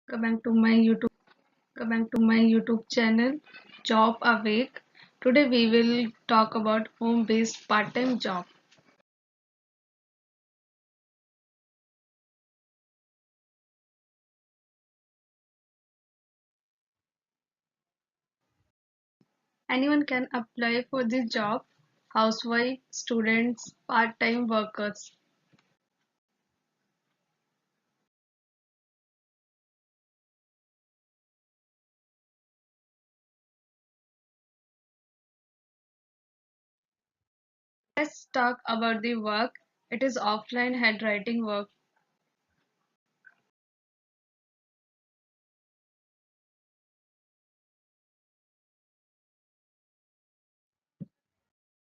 Welcome back to my YouTube channel, Job Awake. Today we will talk about home-based part-time job. Anyone can apply for this job. Housewife, students, part-time workers. Let's talk about the work. It is offline handwriting work.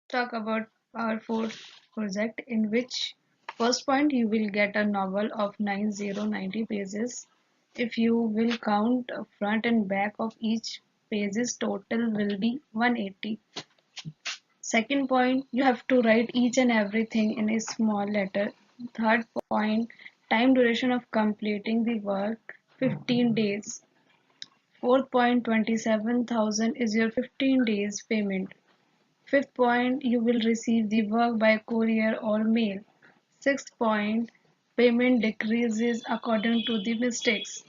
Talk about our fourth project in which first point you will get a novel of 9090 pages. If you will count front and back of each pages, total will be 180. Second point, you have to write each and everything in a small letter. Third point, time duration of completing the work 15 days. Fourth point, 27,000 is your 15 days payment. Fifth point, you will receive the work by courier or mail. Sixth point, payment decreases according to the mistakes.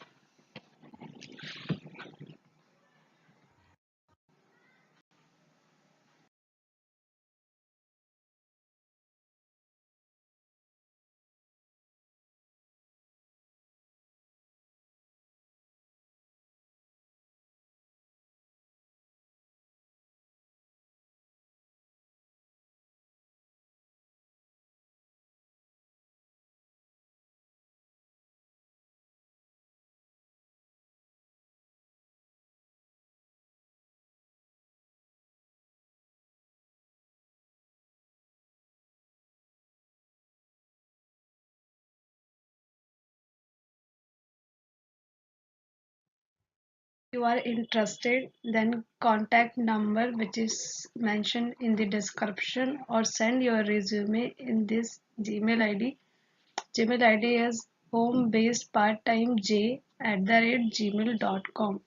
If you are interested, then contact number which is mentioned in the description or send your resume in this Gmail ID. Gmail ID is homebasedparttimej@gmail.com.